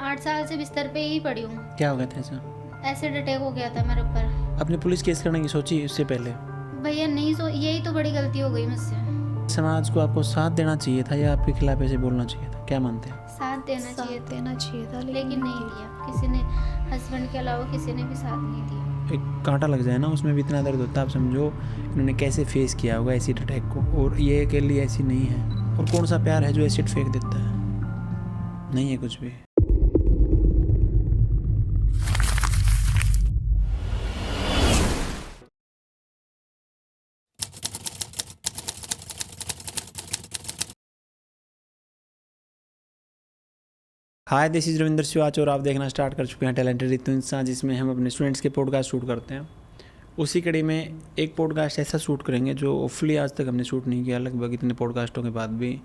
8 साल से बिस्तर पे ही पड़ी हूँ। क्या हो गया था ऐसा? एसिड अटैक हो गया था मेरे ऊपर। आपने पुलिस केस करने की सोची उससे पहले? भैया नहीं यही तो बड़ी गलती हो गई मुझसे। समाज को आपको साथ देना चाहिए था या आपके खिलाफ ऐसे बोलना चाहिए था, क्या मानते हैं? साथ देना चाहिए था लेकिन नहीं दिया। किसी ने, हस्बैंड के अलावा किसी ने भी साथ नहीं दिया। एक कांटा लग जाए ना, उसमें भी इतना दर्द होता है। आप समझो इन्होंने कैसे फेस किया होगा एसिड अटैक को, और ये अकेली ऐसी नहीं है। और कौन सा प्यार है जो एसिड फेंक देता है? नहीं है कुछ भी। हाय, दिस इज़ रविंदर शिवाच और आप देखना स्टार्ट कर चुके हैं टैलेंटेड रितु इंसान, जिसमें हम अपने स्टूडेंट्स के पॉडकास्ट शूट करते हैं। उसी कड़ी में एक पॉडकास्ट ऐसा शूट करेंगे जो ऑफली आज तक हमने शूट नहीं किया, लगभग इतने पॉडकास्टों के बाद भी।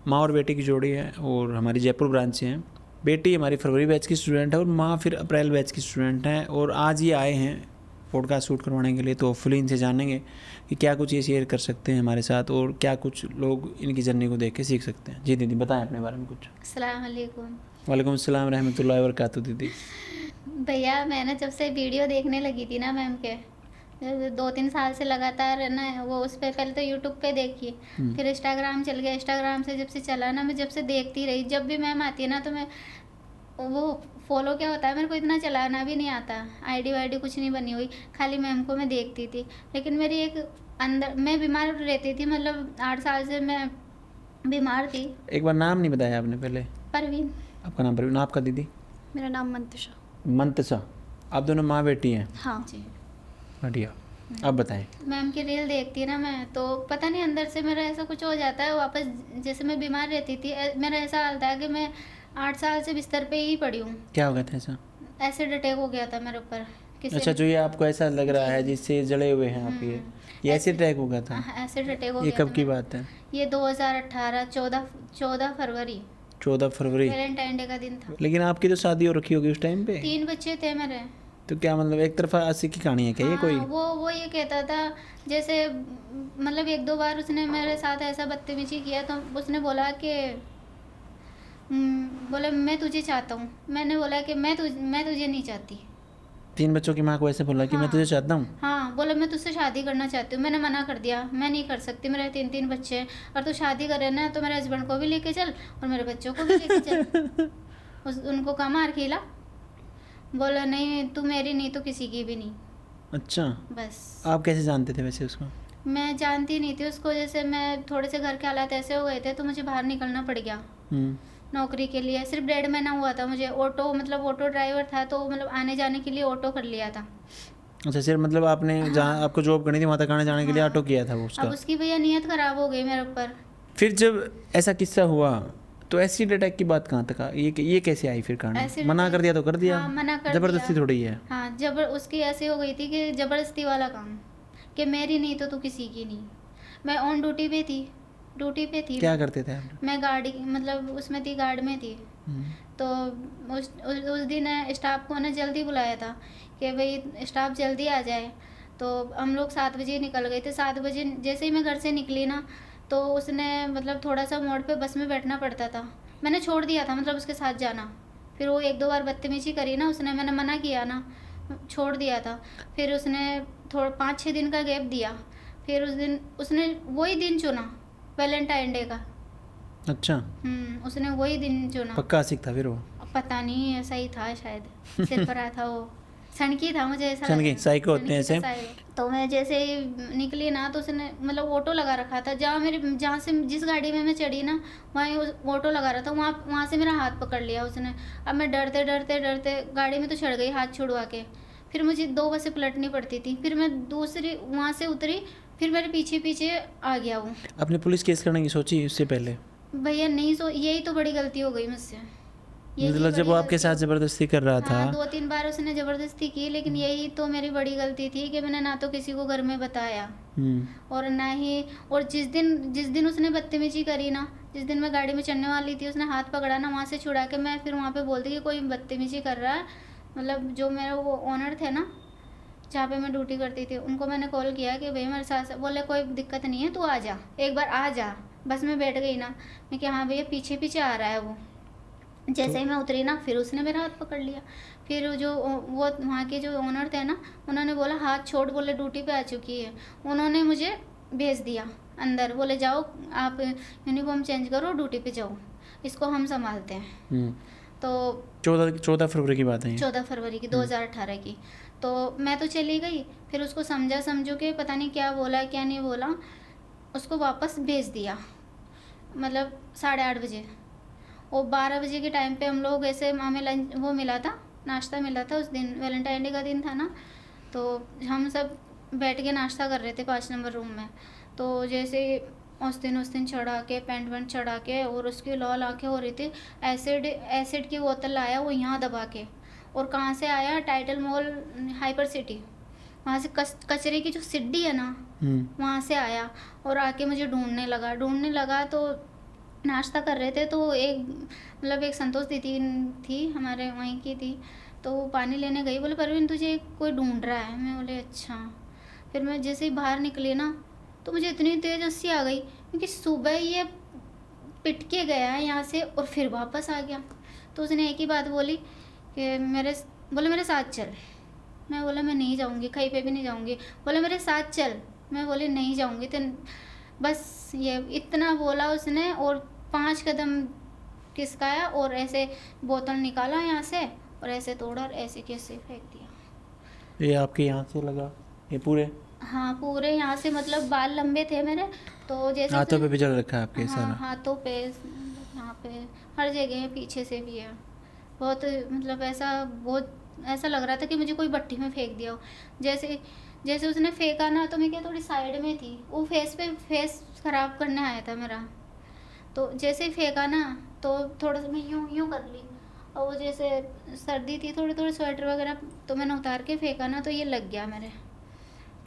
माँ और बेटी की जोड़ी है और हमारी जयपुर ब्रांच से हैं। बेटी हमारी फरवरी बैच की स्टूडेंट है और माँ फिर अप्रैल बैच की स्टूडेंट हैं, और आज ये आए हैं पॉडकास्ट शूट करवाने के लिए। तो ऑफली इनसे जानेंगे कि क्या कुछ ये शेयर कर सकते हैं हमारे साथ और क्या कुछ लोग इनकी जर्नी को देख के सीख सकते हैं। जी दीदी, बताएं अपने बारे में कुछ। अस्सलाम वालेकुम। वालेकुम अस्सलाम रहमतुल्लाहि व बरकातुहू। दीदी भैया मैंने जब से वीडियो देखने लगी थी ना मैम के, 2-3 साल से लगातार है ना, वो उस पर पहले तो यूट्यूब पे देखी, फिर इंस्टाग्राम चल गया। इंस्टाग्राम से जब से चला ना, मैं जब से देखती रही। जब भी मैम आती है ना तो मैं वो फॉलो, क्या होता है, मेरे को इतना चलाना भी नहीं आता, आईडी वाईडी कुछ नहीं बनी हुई, खाली मैम को मैं देखती थी। लेकिन मेरी एक अंदर, मैं बीमार रहती थी, मतलब 8 साल से मैं बीमार थी। एक बार नाम नहीं बताया आपने पहले। परवीन। आपका नाम परवीन, आपका दीदी? मेरा नाम मंतशा। मंतसा। आप दोनों माँ बेटी हैं? हाँ जी। बढ़िया। अब बताएं। मैम की रील देखती है ना मैं, तो पता नहीं अंदर से मेरा ऐसा कुछ हो जाता है वापस। जैसे मैं बीमार रहती थी, मेरा ऐसा हाल था कि मैं 8 साल से बिस्तर पे ही पड़ी हूँ। क्या हो गया था ऐसा? एसिड अटैक हो गया था मेरे ऊपर। अच्छा, जो ये आपको ऐसा लग रहा है जिससे जले हुए हैं आप, ये एसिड अटैक हो गया था? एसिड अटैक हो ये गया कब था की बात है? ये 2018 14 फरवरी, 14 फरवरी। वैलेंटाइन डे का दिन था। लेकिन आपकी तो शादी हो रखी होगी उस टाइम पे। 3 बच्चे थे मेरे। तो क्या मतलब एक तरफा अस्सी की कहानी है क्या? ये हाँ, कोई वो ये कहता था, जैसे मतलब 1-2 बार उसने मेरे साथ ऐसा बदतमीजी किया, तो उसने बोला कि बोला मैं तुझे चाहता हूँ। मैंने बोला कि मैं तुझे नहीं चाहती। 3 बच्चों की माँ को ऐसे बोला कि मैं तुझे चाहता हूँ? हाँ, बोला मैं तुझसे शादी करना चाहती हूँ। मैंने मना कर दिया, मैं नहीं कर सकती, मेरे 3 बच्चे हैं, और तू शादी करे ना तो मेरे हस्बैंड को भी लेके चल और मेरे बच्चों को भी लेके चल। उनको कहा मार खिला। बोला नहीं, तू मेरी नहीं तो किसी की भी नहीं। अच्छा, बस। आप कैसे जानते थे वैसे उसको? मैं जानती नहीं थी उसको, जैसे मैं थोड़े से घर के हालात ऐसे हो गए थे तो मुझे बाहर निकलना पड़ गया नौकरी के लिए। सिर्फ 1.5 महीना हुआ था मुझे। ऑटो, मतलब ऑटो ड्राइवर था, तो मतलब आने जाने के लिए ऑटो कर लिया था। अच्छा, सिर्फ मतलब आपने जहाँ आपको जॉब करनी थी वहाँ तक आने जाने के लिए ऑटो किया था वो अब उसका? उसकी भैया नीयत ख़राब हो गई मेरे ऊपर। फिर जब ऐसा किस्सा हुआ तो एसिड अटैक की बात कहाँ तक आई? ये कैसे आई फिर कहानी? Acid मना कर दिया तो कर दिया? हाँ, मना कर जबरदस्ती दिया। थोड़ी है। हाँ, उसकी ऐसी हो गई थी कि ज़बरदस्ती वाला काम, कि मेरी नहीं तो तू किसी की नहीं। मैं ऑन ड्यूटी पे थी। क्या करते थे आप? मैं गाड़ी, मतलब उसमें थी, गार्ड में थी। तो उस दिन स्टाफ को ना जल्दी बुलाया था कि भाई स्टाफ जल्दी आ जाए। तो हम लोग 7 बजे निकल गए थे। 7 बजे जैसे ही मैं घर से निकली ना, तो उसने मतलब थोड़ा सा मोड़ पे बस में बैठना पड़ता था, मैंने छोड़ दिया था, मतलब उसके साथ जाना। फिर वो 1-2 बार बदतमीजी करी ना उसने, मैंने मना किया ना, छोड़ दिया था। फिर उसने थोड़ा 5-6 दिन का गैप दिया। फिर उस दिन उसने वही दिन चुना, वैलेंटाइन डे का। अच्छा, उसने वही दिन चुना। पक्का आशिक था फिर वो? पता नहीं, ऐसा ही था शायद। सिर पर आया था वो, सनकी था, मुझे ऐसा सनकी, लगा। साइको होते हैं ऐसे। तो मैं जैसे ही निकली ना, तो उसने मतलब ऑटो लगा रखा था, जहाँ से जिस गाड़ी में मैं चढ़ी ना, वहीं ऑटो लगा रहा था, वहाँ से मेरा हाथ पकड़ लिया उसने। अब मैं डरते गाड़ी में तो चढ़ गई हाथ छुड़वा के। फिर मुझे 2 बसें पलटनी पड़ती थी, फिर मैं दूसरी वहाँ से उतरी, फिर मेरे पीछे पीछे आ गया वो। आपने पुलिस केस करने की सोची उससे पहले? भैया नहीं, यही तो बड़ी गलती हो गई मुझसे। मतलब जब वो आपके साथ ज़बरदस्ती कर रहा था? हाँ, 2-3 बार उसने ज़बरदस्ती की, लेकिन यही तो मेरी बड़ी गलती थी कि मैंने ना तो किसी को घर में बताया, और ना ही, और जिस दिन उसने बदतमीजी करी ना, जिस दिन मैं गाड़ी में चढ़ने वाली थी, उसने हाथ पकड़ा ना, वहाँ से छुड़ा के मैं फिर वहाँ पे बोलती कि कोई बदतमीजी कर रहा है। मतलब जो मेरा वो ओनर थे ना, जहाँ पे मैं ड्यूटी करती थी, उनको मैंने कॉल किया कि भाई मेरे साथ, बोले कोई दिक्कत नहीं है, तू आ जा, एक बार आ जा। बस मैं बैठ गई ना, मैं कि हाँ भैया पीछे पीछे आ रहा है वो। जैसे ही मैं उतरी ना, फिर उसने मेरा हाथ पकड़ लिया। फिर जो वो वहाँ के जो ओनर थे ना, उन्होंने बोला हाथ छोड़, बोले ड्यूटी पे आ चुकी है। उन्होंने मुझे भेज दिया अंदर, बोले जाओ आप यूनिफॉर्म चेंज करो, ड्यूटी पे जाओ, इसको हम संभालते हैं। तो 14 फरवरी की बात है ये? 14 फरवरी की 2018 की। तो मैं तो चली गई, फिर उसको समझो के पता नहीं क्या बोला क्या नहीं बोला, उसको वापस भेज दिया, मतलब 8:30 बजे। और 12 बजे के टाइम पे हम लोग ऐसे, हमें लंच वो मिला था, नाश्ता मिला था उस दिन, वैलेंटाइन डे का दिन था ना, तो हम सब बैठ के नाश्ता कर रहे थे 5 नंबर रूम में। तो जैसे उस दिन चढ़ा के पैंट वैंट चढ़ा के, और उसकी लाल आँखें हो रही थी। एसिड की बोतल लाया वो यहाँ दबा के, और कहाँ से आया, टाइटल मॉल हाइपर सिटी, वहाँ से कचरे की जो सिड्डी है ना, वहाँ से आया, और आके मुझे ढूंढने लगा। तो नाश्ता कर रहे थे, तो एक संतोष दीदी थी हमारे वहीं की थी, तो वो पानी लेने गई, बोले परवीन तुझे कोई ढूंढ रहा है। मैं बोले अच्छा। फिर मैं जैसे ही बाहर निकली ना, तो मुझे इतनी तेज हंसी आ गई, क्योंकि सुबह ये पिट के गया है यहाँ से और फिर वापस आ गया। तो उसने एक ही बात बोली कि मेरे साथ चल। मैं बोला मैं नहीं जाऊँगी, कहीं पे भी नहीं जाऊँगी। बोले मेरे साथ चल। मैं बोली नहीं जाऊँगी। तो बस ये इतना बोला उसने, और 5 कदम खिसकाया और ऐसे बोतल निकाला यहाँ से, और ऐसे तोड़ा और ऐसे कैसे फेंक दिया। ये आपके यहाँ से लगा ये पूरे? हाँ पूरे यहाँ से, मतलब बाल लंबे थे मेरे, तो जैसे हाथों पे भी जल रखा है आपके? हाँ सारा हाथों पे, यहाँ पे, हर जगह है, पीछे से भी है। बहुत मतलब बहुत ऐसा लग रहा था कि मुझे कोई भट्टी में फेंक दिया हो। जैसे जैसे उसने फेंका ना, तो मैं क्या थोड़ी साइड में थी, वो फेस खराब करने आया था मेरा। तो जैसे ही फेंका ना, तो थोड़ा सा मैं यूँ यूँ कर ली, और वो जैसे सर्दी थी, थोड़ी थोड़ी स्वेटर वगैरह, तो मैंने उतार के फेंका ना, तो ये लग गया मेरे।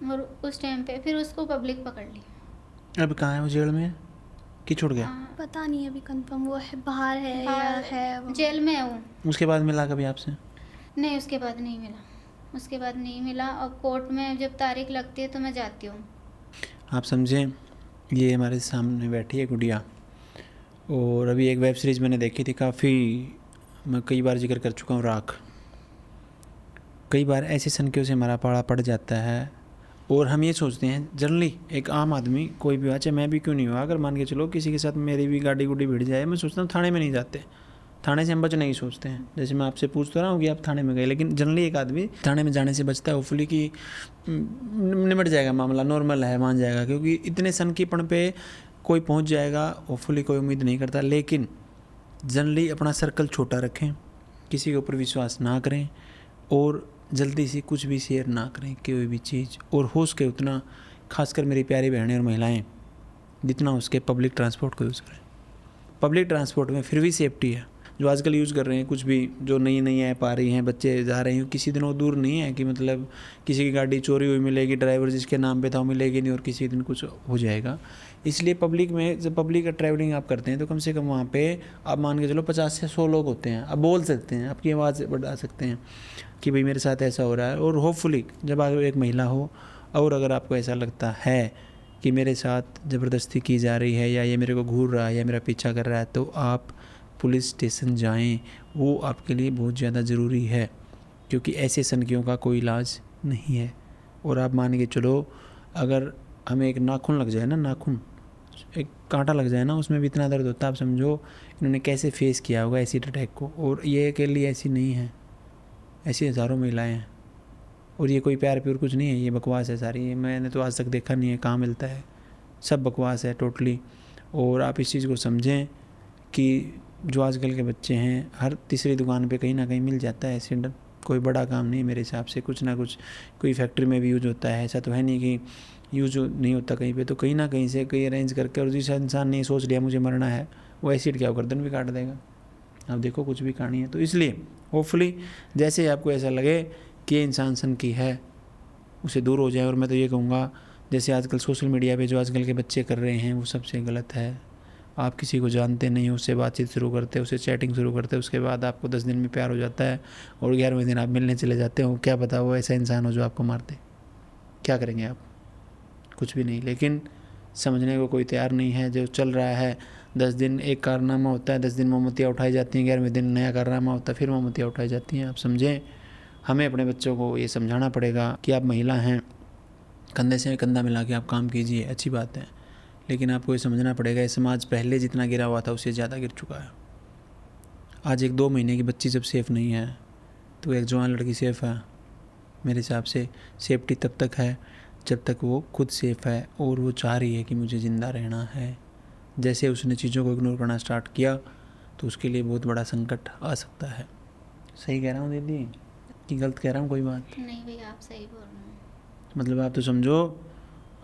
और उस टाइम पे फिर उसको पब्लिक पकड़ ली। अब कहाँ है वो? जेल में कि छूट गया? पता नहीं अभी कंफर्म वो है, बाहर है या है वो। जेल में है वो। उसके बाद मिला कभी आपसे? नहीं, उसके बाद नहीं मिला। और कोर्ट में जब तारीख लगती है तो मैं जाती हूँ। आप समझें, ये हमारे सामने बैठी है गुड़िया, और अभी एक वेब सीरीज़ मैंने देखी थी, काफ़ी, मैं कई बार जिक्र कर चुका हूँ, राख। कई बार ऐसे सनकियों से हमारा पाड़ा पड़ जाता है, और हम ये सोचते हैं जनरली, एक आम आदमी कोई भी, चाहे मैं भी क्यों नहीं हुआ, अगर मान के चलो किसी के साथ मेरी भी गाड़ी गुड़ी भिड़ जाए, मैं सोचता हूँ थाने में नहीं जाते, थाने से हम बचने ही सोचते हैं। जैसे मैं आपसे पूछ तो रहा हूँ कि आप थाने में गए, लेकिन जनरली एक आदमी थाने में जाने से बचता है, होपफुली कि निमट जाएगा मामला, नॉर्मल है, मान जाएगा, क्योंकि इतने सनकीपन पे कोई पहुँच जाएगा, होपफुली कोई उम्मीद नहीं करता। लेकिन जनरली अपना सर्कल छोटा रखें, किसी के ऊपर विश्वास ना करें, और जल्दी से कुछ भी शेयर ना करें कोई भी चीज़, और हो सके उतना, खासकर मेरी प्यारी बहनें और महिलाएं, जितना उसके पब्लिक ट्रांसपोर्ट को यूज़ करें। पब्लिक ट्रांसपोर्ट में फिर भी सेफ्टी है, जो आजकल यूज़ कर रहे हैं, कुछ भी जो नई ऐप आ रही हैं, बच्चे जा रहे हैं, किसी दिन वो दूर नहीं है कि मतलब किसी की गाड़ी चोरी हुई मिलेगी, ड्राइवर जिसके नाम पे था वो मिलेगी नहीं, और किसी दिन कुछ हो जाएगा। इसलिए पब्लिक में, जब पब्लिक का ट्रैवलिंग आप करते हैं, तो कम से कम वहाँ पे आप मान के चलो 50 से 100 लोग होते हैं, आप बोल सकते हैं, आपकी आवाज़ बढ़ा सकते हैं कि भाई मेरे साथ ऐसा हो रहा है। और होपफुली जब आप एक महिला हो, और अगर आपको ऐसा लगता है कि मेरे साथ ज़बरदस्ती की जा रही है, या ये मेरे को घूर रहा है, या मेरा पीछा कर रहा है, तो आप पुलिस स्टेशन जाएं, वो आपके लिए बहुत ज़्यादा ज़रूरी है, क्योंकि ऐसे सनकियों का कोई इलाज नहीं है। और आप मान के चलो, अगर हमें एक नाखून लग जाए ना, नाखून, एक कांटा लग जाए ना, उसमें भी इतना दर्द होता है। आप समझो इन्होंने कैसे फेस किया होगा एसिड अटैक को। और ये अकेली ऐसी नहीं है, ऐसी हज़ारों महिलाएं हैं, और ये कोई प्यार प्योर कुछ नहीं है, ये बकवास है सारी। ये मैंने तो आज तक देखा नहीं है कहाँ मिलता है, सब बकवास है टोटली। और आप इस चीज़ को समझें कि जो आजकल के बच्चे हैं, हर तीसरी दुकान पे कहीं ना कहीं मिल जाता है एसिड। कोई बड़ा काम नहीं मेरे हिसाब से, कुछ ना कुछ कोई फैक्ट्री में भी यूज होता है, ऐसा तो है नहीं कि यूज नहीं होता कहीं पे, तो कहीं ना कहीं से कोई अरेंज करके, और जिस इंसान ने सोच लिया मुझे मरना है, वो एसिड क्या गर्दन भी काट देगा। आप देखो कुछ भी कहानी है। तो इसलिए होपफुली जैसे आपको ऐसा लगे कि ये इंसान सन की है, उसे दूर हो जाए। और मैं तो ये कहूँगा, जैसे आजकल सोशल मीडिया पे जो आजकल के बच्चे कर रहे हैं, वो सबसे गलत है। आप किसी को जानते नहीं, उससे बातचीत शुरू करते, उससे चैटिंग शुरू करते, उसके बाद आपको 10 दिन में प्यार हो जाता है, और 11वें दिन आप मिलने चले जाते हो। क्या पता वो ऐसा इंसान हो जो आपको मार दे। क्या करेंगे आप? कुछ भी नहीं। लेकिन समझने को कोई तैयार नहीं है। जो चल रहा है 10 दिन एक कारनामा होता है, 10 दिन मोमबत्तियाँ उठाई जाती हैं, 11वें दिन नया कारनामा होता है, फिर मोमबत्तियाँ उठाई जाती हैं। आप समझें, हमें अपने बच्चों को ये समझाना पड़ेगा कि आप महिला हैं, कंधे से कंधा मिला के आप काम कीजिए, अच्छी बात है, लेकिन आपको ये समझना पड़ेगा ये समाज पहले जितना गिरा हुआ था उससे ज़्यादा गिर चुका है। आज एक 2 महीने की बच्ची जब सेफ़ नहीं है तो एक जवान लड़की सेफ़ है। मेरे हिसाब से सेफ्टी तब तक है जब तक वो खुद सेफ़ है और वो चाह रही है कि मुझे ज़िंदा रहना है। जैसे उसने चीज़ों को इग्नोर करना स्टार्ट किया तो उसके लिए बहुत बड़ा संकट आ सकता है। सही कह रहा हूँ दीदी कि गलत कह रहा हूँ कोई बात? नहीं भैया, आप सही बोल रहे हैं। मतलब आप तो समझो,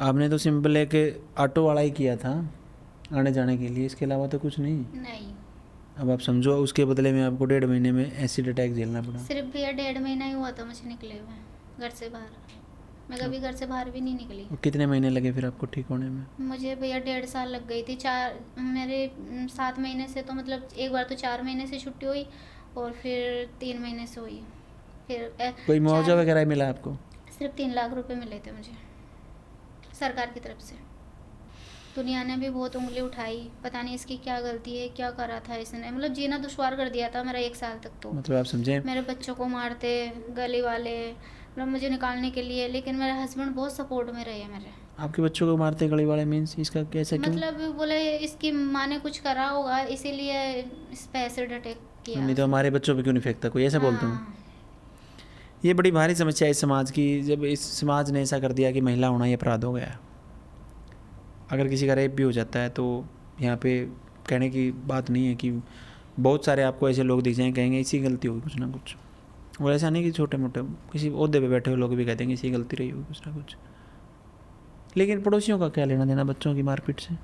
आपने तो सिंपल एक ऑटो वाला ही किया था आने जाने के लिए, इसके अलावा तो कुछ नहीं। नहीं, अब आप समझो उसके बदले में आपको 1.5 महीने में एसिड अटैक झेलना पड़ा। सिर्फ भैया 1.5 महीना ही हुआ था मुझे निकले हुए घर से बाहर। मैं कभी घर से बाहर भी नहीं निकली। और कितने महीने लगे फिर आपको ठीक होने में? मुझे भैया 1.5 साल लग गई थी। मेरे 7 महीने से तो मतलब एक बार तो 4 महीने से छुट्टी हुई और फिर 3 महीने से हुई। फिर कोई मुआवजा वगैरह मिला आपको? सिर्फ 3 लाख रुपए मिले थे मुझे सरकार की तरफ से। दुनिया ने भी बहुत उंगली उठाई, पता नहीं इसकी क्या गलती है, क्या करा था इसने, मतलब जीना दुश्वार कर दिया था मेरा 1 साल तक। तो मतलब आप समझें, मेरे बच्चों को मारते गली वाले, मतलब मुझे निकालने के लिए, लेकिन मेरे हस्बैंड बहुत सपोर्ट में रहे मेरे। आपके बच्चों को मारते गली वाले मीन्स इसका कैसे, क्यों? मतलब बोले इसकी माँ ने कुछ करा होगा इसीलिए इस पे एसिड अटैक किया। नहीं तो हमारे बच्चों पे क्यों नहीं फेंकता कोई, ऐसा बोलता हूँ। हाँ। ये बड़ी भारी समस्या है इस समाज की। जब इस समाज ने ऐसा कर दिया कि महिला होना ही अपराध हो गया है। अगर किसी का रेप भी हो जाता है तो यहाँ पे कहने की बात नहीं है कि बहुत सारे आपको ऐसे लोग दिख जाएँ कहेंगे इसी गलती होगी कुछ ना कुछ। और ऐसा नहीं कि छोटे मोटे किसी ओहदे पे बैठे हुए लोग भी कहते हैं इसी गलती रही होगी कुछ ना कुछ। लेकिन पड़ोसियों का क्या लेना देना बच्चों की मारपीट से?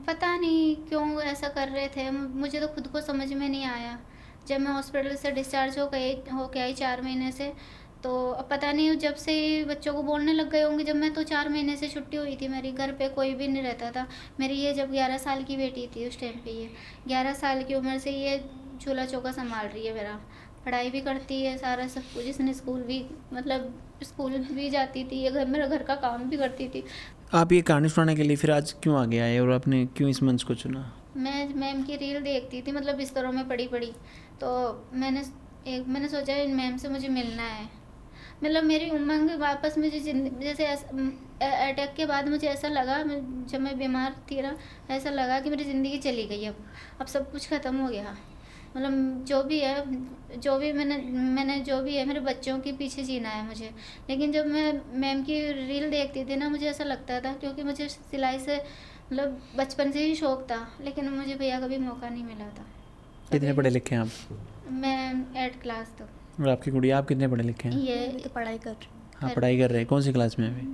पता नहीं क्यों ऐसा कर रहे थे, मुझे तो खुद को समझ में नहीं आया। जब मैं हॉस्पिटल से डिस्चार्ज हो के आई 4 महीने से, तो अब पता नहीं जब से बच्चों को बोलने लग गए होंगे। जब मैं तो 4 महीने से छुट्टी हुई थी, मेरी घर पे कोई भी नहीं रहता था। मेरी ये जब 11 साल की बेटी थी उस टाइम पे, ये 11 साल की उम्र से ये चूल्हा चौका संभाल रही है मेरा, पढ़ाई भी करती है, सारा सब कुछ। इसने स्कूल भी, मतलब स्कूल भी जाती थी, ये मेरा घर का काम भी करती थी। आप ये कहानी सुनाने के लिए फिर आज क्यों आगे आए और आपने क्यों इस मंच को चुना? मैं मैम की रील देखती थी, मतलब बिस्तरों में पड़ी तो मैंने सोचा इन मैम से मुझे मिलना है। मतलब मेरी उमंग वापस मुझे जैसे अटैक के बाद मुझे ऐसा लगा, जब मैं बीमार थी ना, ऐसा लगा कि मेरी ज़िंदगी चली गई। अब सब कुछ ख़त्म हो गया। मतलब जो भी है, जो भी मैंने जो भी है मेरे बच्चों के पीछे जीना है मुझे। लेकिन जब मैं मैम की रील देखती थी ना, मुझे ऐसा लगता था, क्योंकि मुझे सिलाई से मतलब बचपन से ही शौक़ था, लेकिन मुझे भैया कभी मौका नहीं मिला था। कितने पढ़े लिखे हैं आप? मैं 8 क्लास तक। और आपकी गुड़िया, आप कितने पढ़े लिखे हैं? ये तो पढ़ाई कर। हाँ, पढ़ाई कर रहे हैं। कौन सी क्लास में अभी?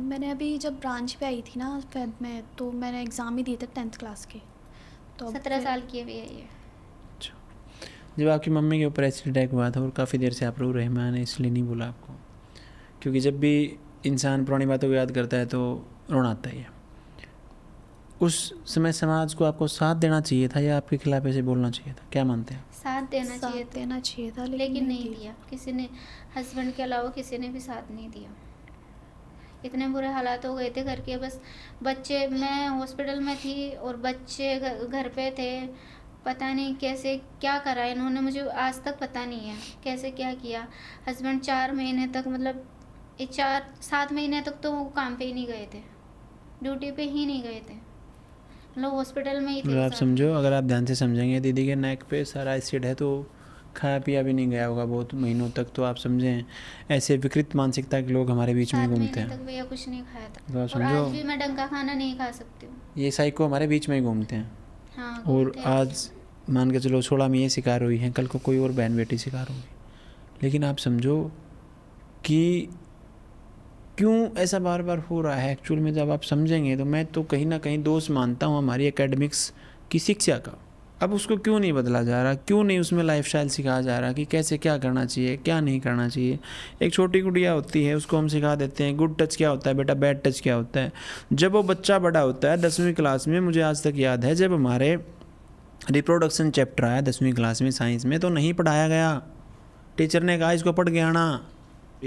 मैंने अभी जब ब्रांच पे आई थी ना फेब में, तो मैंने एग्ज़ाम ही दिए थे 10th क्लास के। तो 17 साल की है भैया ये। जब आपकी मम्मी के ऊपर एसिड अटैक हुआ था और काफ़ी देर से आप रो रहे हैं, मैंने इसलिए नहीं बोला आपको, क्योंकि जब भी इंसान पुरानी बातों को याद करता है तो रोना आता ही है। उस समय समाज को आपको साथ देना चाहिए था या आपके खिलाफ ऐसे बोलना चाहिए था? क्या मानते हैं? साथ देना चाहिए था, लेकिन नहीं दिया किसी ने। हस्बैंड के अलावा किसी ने भी साथ नहीं दिया। इतने बुरे हालात हो गए थे घर के। बस बच्चे, मैं हॉस्पिटल में थी और बच्चे घर पे थे। पता नहीं कैसे क्या करा इन्होंने, मुझे आज तक पता नहीं है कैसे क्या किया। हस्बैंड 4 महीने तक, मतलब 7 महीने तक तो वो काम पे ही नहीं गए थे, ड्यूटी पे ही नहीं गए थे, मतलब हॉस्पिटल में ही थे। आप समझो, अगर आप ध्यान से समझेंगे, दीदी के नेक पे सारा एसिड है तो खाया पिया भी नहीं गया होगा बहुत महीनों तक। तो आप समझें, ऐसे विकृत मानसिकता के लोग हमारे बीच में घूमते हैं। 7 महीने तक भैया कुछ नहीं खाया था। तो आप और समझो, आज भी मैं डंका खाना नहीं खा सकती हूँ। ये साइको हमारे बीच में ही घूमते हैं। हाँ, और घूमते हैं। आज मान के चलो 16 में ये शिकार हुई हैं, कल को कोई और बहन बेटी शिकार होगी। लेकिन आप समझो कि क्यों ऐसा बार बार हो रहा है एक्चुअल में। जब आप समझेंगे तो मैं तो कहीं ना कहीं दोष मानता हूँ हमारी एकेडमिक्स की शिक्षा का। अब उसको क्यों नहीं बदला जा रहा, क्यों नहीं उसमें लाइफस्टाइल सिखाया जा रहा कि कैसे क्या करना चाहिए, क्या नहीं करना चाहिए। एक छोटी गुड़िया होती है, उसको हम सिखा देते हैं गुड टच क्या होता है बेटा, बैड टच क्या होता है। जब वो बच्चा बड़ा होता है 10वीं क्लास में, मुझे आज तक याद है जब हमारे रिप्रोडक्शन चैप्टर आया 10वीं क्लास में साइंस में, तो नहीं पढ़ाया गया। टीचर ने कहा इसको पढ़ के आना।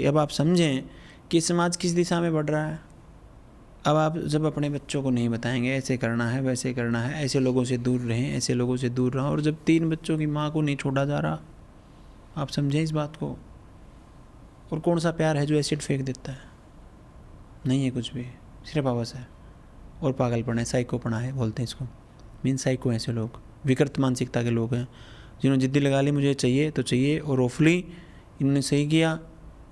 अब आप समझें कि समाज किस दिशा में बढ़ रहा है। अब आप जब अपने बच्चों को नहीं बताएंगे ऐसे करना है वैसे करना है, ऐसे लोगों से दूर रहें, ऐसे लोगों से दूर रहो, और जब 3 बच्चों की माँ को नहीं छोड़ा जा रहा, आप समझें इस बात को। और कौन सा प्यार है जो एसिड फेंक देता है? नहीं है कुछ भी, सिर्फ आवाज़ है और पागलपन है, साइकोपना है बोलते हैं इसको। मीन साइको हैं ऐसे लोग, विकृत मानसिकता के लोग हैं जिन्होंने जिद्दी लगा ली मुझे चाहिए तो चाहिए, और ऑफली इन्होंने सही किया,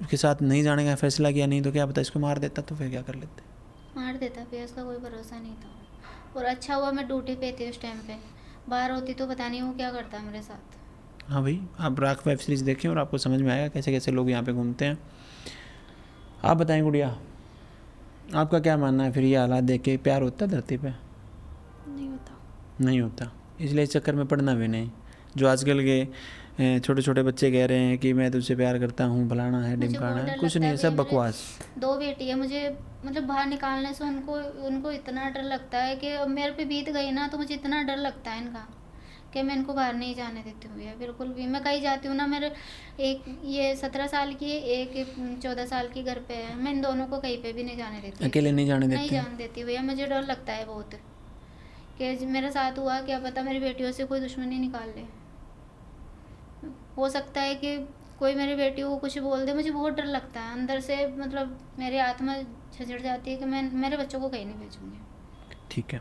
उसके साथ नहीं जाने का फैसला किया, नहीं तो क्या पता इसको मार देता, तो फिर क्या कर लेते? मार देता फिर, उसका कोई भरोसा नहीं था। और अच्छा हुआ मैं ड्यूटी पे थी उस टाइम पे, बाहर होती तो पता नहीं वो क्या करता मेरे साथ। हाँ भाई, आप राख वेब सीरीज़ देखें और आपको समझ में आएगा कैसे कैसे लोग यहाँ पे घूमते हैं। आप बताएं गुड़िया, आपका क्या मानना है फिर ये हालात देख के? प्यार होता है धरती पे? नहीं होता। नहीं होता, इसलिए इस चक्कर में पड़ना भी नहीं। जो आजकल के छोटे छोटे बच्चे कह रहे हैं कि मैं तुझसे प्यार करता हूँ, फलाना है मुझे ढिमकाना बहुत है, डर कुछ लगता नहीं है है, सब भैया, बकवास। 2 बेटी है मुझे, मतलब बाहर निकालने से उनको इतना डर लगता है कि अब मेरे पे बीत गई ना, तो मुझे इतना डर लगता है इनका कि मैं इनको बाहर नहीं जाने देती हूँ भैया, बिल्कुल भी। मैं कहीं जाती हूँ ना, मेरे एक ये 17 साल की है, एक 14 साल की घर पे है, मैं इन दोनों को कहीं पे भी नहीं जाने देती। अकेले नहीं जाने नहीं देते? जाने देती भैया, मुझे डर लगता है बहुत कि मेरे साथ हुआ, क्या पता मेरी बेटियों से कोई दुश्मनी निकाल ले। हो सकता है कि कोई मेरी बेटी को कुछ बोल दे, मुझे बहुत डर लगता है अंदर से, मतलब मेरी आत्मा झंझट जाती है कि मैं मेरे बच्चों को कहीं नहीं भेजूँगी। ठीक है,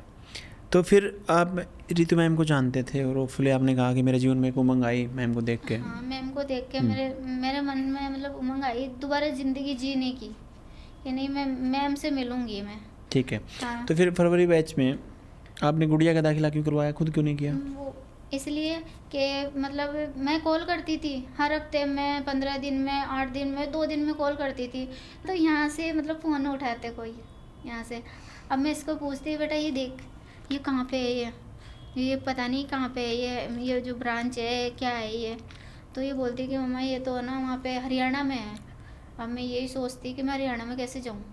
तो फिर आप रितु मैम को जानते थे और होपफुली आपने कहा कि मेरे जीवन में एक उमंग आई मैम को देख के। हाँ, मैम को देख के मेरे मन में मतलब उमंग आई दोबारा ज़िंदगी जीने की, कि नहीं मैं मैम से मिलूँगी मैं। ठीक है, हाँ। तो फिर फरवरी बैच में आपने गुड़िया का दाखिला क्यों करवाया, खुद क्यों नहीं किया? वो इसलिए कि मतलब मैं कॉल करती थी हर हफ्ते में, 15 दिन में, 8 दिन में, 2 दिन में कॉल करती थी, तो यहाँ से मतलब फ़ोन उठाते कोई यहाँ से। अब मैं इसको पूछती, बेटा ये देख ये कहाँ पे है, ये पता नहीं कहाँ पे है, ये जो ब्रांच है क्या है ये, तो ये बोलती कि मम्मा ये तो ना वहाँ पे हरियाणा में है। अब मैं यही सोचती कि मैं हरियाणा में कैसे जाऊँ,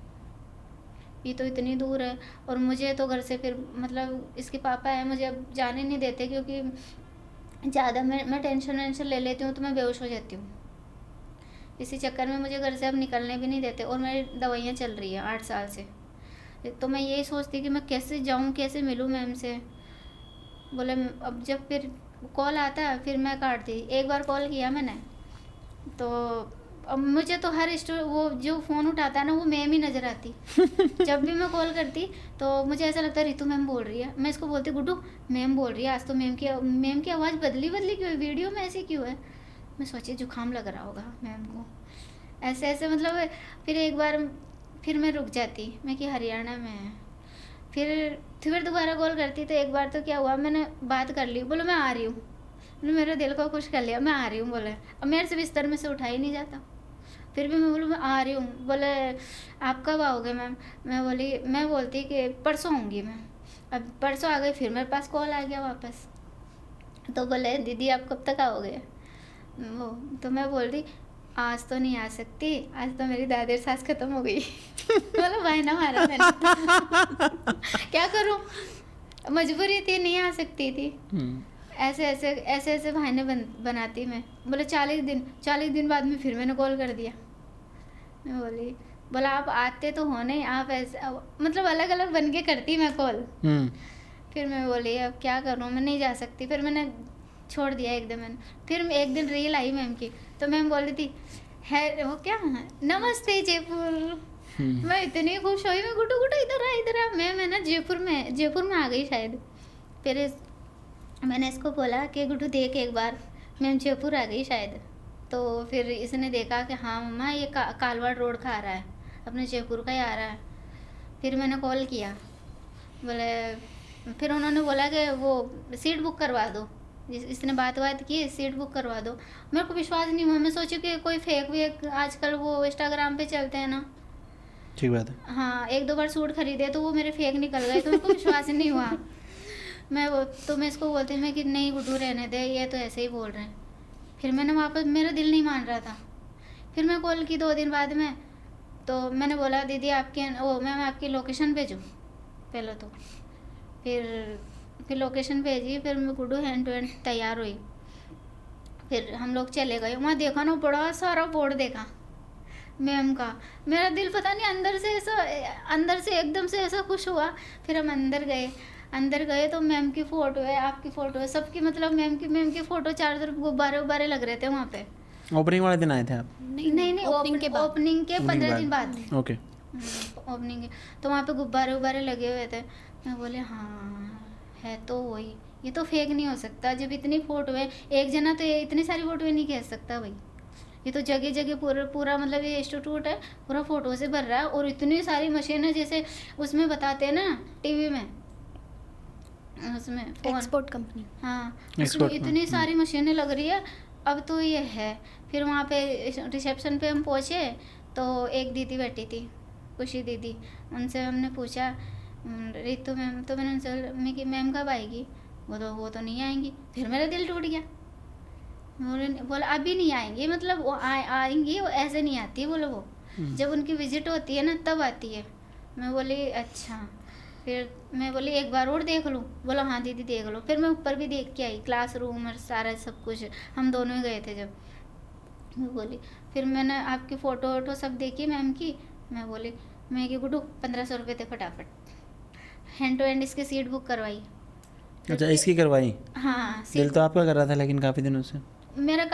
ये तो इतनी दूर है, और मुझे तो घर से फिर मतलब इसके पापा है मुझे अब जाने नहीं देते, क्योंकि ज़्यादा मैं टेंशन ले लेती हूँ तो मैं बेहोश हो जाती हूँ। इसी चक्कर में मुझे घर से अब निकलने भी नहीं देते, और मेरी दवाइयाँ चल रही है 8 साल से। तो मैं यही सोचती कि मैं कैसे जाऊँ, कैसे मिलूँ मैम से। बोले अब जब फिर कॉल आता है फिर मैं काटती। एक बार कॉल किया मैंने, तो अब मुझे तो हर वो जो फ़ोन उठाता है ना वो मैम ही नज़र आती। जब भी मैं कॉल करती तो मुझे ऐसा लगता है रितु मैम बोल रही है। मैं इसको बोलती गुड्डू मैम बोल रही है, आज तो मैम की आवाज़ बदली क्यों है, वीडियो में ऐसी क्यों है। मैं सोची जुकाम लग रहा होगा मैम को, ऐसे ऐसे मतलब। फिर एक बार फिर मैं रुक जाती, मैं कि हरियाणा में है। फिर दोबारा कॉल करती, तो एक बार तो क्या हुआ, मैंने बात कर ली, बोलो मैं आ रही हूँ, मेरे दिल को खुश कर लिया, मैं आ रही हूँ बोले। अब मेरे से बिस्तर में से उठा ही नहीं जाता, फिर भी मैं बोलूँ मैं आ रही हूँ। बोले आप कब आओगे मैम? मैं बोलती कि परसों आऊँगी मैं। अब परसों आ गई, फिर मेरे पास कॉल आ गया वापस, तो बोले दीदी आप कब तक आओगे? वो तो मैं बोल रही आज तो नहीं आ सकती, आज तो मेरी दादी सास खत्म हो गई। बोला भाई ना मारा मैंने। क्या करूँ, मजबूरी थी, नहीं आ सकती थी। ऐसे बहाने बनाती मैं। बोले 40 दिन बाद में फिर मैंने कॉल कर दिया। मैं बोला आप आते तो हो नहीं, आप ऐसे मतलब अलग अलग बन के करती मैं कॉल। फिर मैं बोली अब क्या करूँ, मैं नहीं जा सकती। फिर मैंने छोड़ दिया एकदम। मैंने फिर एक दिन रील आई मैम की, तो मैम बोल रही थी है वो क्या नमस्ते जयपुर। मैं इतनी खुश हुई, मैं गुड्डू इधर आ। मैम है ना जयपुर में आ गई शायद। फिर मैंने इसको बोला कि गुड्डू देख एक बार, मैम जयपुर आ गई शायद। तो फिर इसने देखा कि हाँ मम्मा ये कालवाड़ रोड का आ रहा है, अपने जयपुर का ही आ रहा है। फिर मैंने कॉल किया, बोले फिर उन्होंने बोला कि वो सीट बुक करवा दो, इसने बात की सीट बुक करवा दो। मेरे को विश्वास नहीं हुआ, मैं सोची कि कोई फेक आजकल वो इंस्टाग्राम पे चलते हैं ना। ठीक बात है। हाँ 1-2 बार सूट खरीदे तो वो मेरे फेक निकल गए, तो मेरे को विश्वास नहीं हुआ। मैं इसको बोलती मैं कि नहीं गुड्डू रहने दे, ये तो ऐसे ही बोल रहे हैं। फिर मैंने वापस, मेरा दिल नहीं मान रहा था। फिर मैं कॉल की 2 दिन बाद में, तो मैंने बोला दीदी मैं आपकी लोकेशन भेजूँ पहले तो। फिर लोकेशन भेजी, फिर मैं गुड्डू हैंड टू हैंड तैयार हुई। फिर हम लोग चले गए, वहाँ देखा ना बड़ा सारा बोर्ड देखा, मैम का। मेरा दिल पता नहीं अंदर से एकदम से ऐसा खुश हुआ। फिर हम अंदर गए तो मैम की फ़ोटो है, आपकी फ़ोटो है, सबकी, मतलब मैम की फ़ोटो, चारों तरफ गुब्बारे लग रहे थे वहाँ पे। ओपनिंग वाले दिन आए थे आप? नहीं, ओपनिंग के 15 दिन बाद। ओके। ओपनिंग के तो वहाँ पे गुब्बारे लगे हुए थे। मैं बोले हाँ है तो वही, ये तो फेक नहीं हो सकता। जब इतनी फ़ोटो है, एक जना तो ये इतनी सारी फ़ोटो नहीं खींच सकता भाई। ये तो जगह जगह पूरा मतलब ये इंस्टीट्यूट है, पूरा फ़ोटो से भर रहा है। और इतनी सारी मशीन है, जैसे उसमें बताते हैं ना टीवी में, उसमें एक्सपोर्ट कंपनी। हाँ, उसमें इतनी सारी मशीनें लग रही है। अब तो ये है। फिर वहाँ पे रिसेप्शन पे हम पहुँचे तो एक दीदी बैठी थी, खुशी दीदी। उनसे हमने पूछा रितु मैम, तो मैंने उनसे कि मैम कब आएगी? वो तो नहीं आएंगी। फिर मेरा दिल टूट गया। बोला अभी नहीं आएंगी, मतलब वो आएंगी, वो ऐसे नहीं आती। बोलो वो जब उनकी विजिट होती है ना तब आती है। मैं बोली अच्छा। फिर मैं बोली एक बार और देख लूँ? बोला हाँ दीदी देख लो। फिर मैं ऊपर भी देख के आई, क्लासरूम और सारा सब कुछ, हम दोनों ही गए थे जब। मैं बोली, फिर मैंने आपकी फ़ोटो वोटो सब देखी मैम की। मैं बोली मैं कि गुड्डू 1500 रुपये थे फटाफट। हैंड टू हैंड इसकी सीट बुक करवाई। अच्छा, इसकी करवाई? हाँ, दिल तो आपका कर रहा था लेकिन काफ़ी दिनों से। मेरा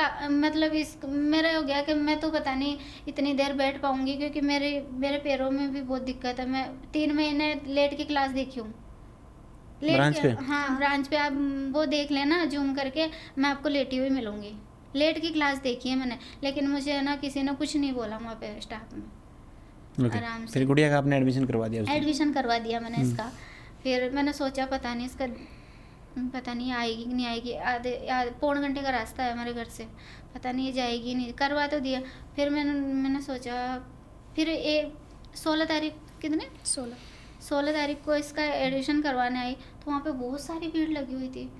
हो गया कि मैं तो पता नहीं इतनी देर बैठ पाऊंगी, क्योंकि मेरे पैरों में भी बहुत दिक्कत है। मैं 3 महीने लेट के क्लास देखी हूँ। ब्रांच पे? हाँ, ब्रांच पे आप वो देख लेना जूम करके, मैं आपको लेटी हुई मिलूंगी। लेट की क्लास देखी है मैंने, लेकिन मुझे ना किसी ने कुछ नहीं बोला वहाँ पे स्टाफ में। आराम से फिर गुड़िया का आपने एडमिशन करवा दिया? एडमिशन करवा दिया मैंने इसका। फिर मैंने सोचा पता नहीं आएगी कि नहीं आएगी। आधे पौन घंटे का रास्ता है हमारे घर से, पता नहीं ये जाएगी नहीं। करवा तो दिया। फिर मैंने सोचा, फिर 16 तारीख, कितने 16 तारीख को इसका एडमिशन करवाने आई तो वहाँ पे बहुत सारी भीड़ लगी हुई थी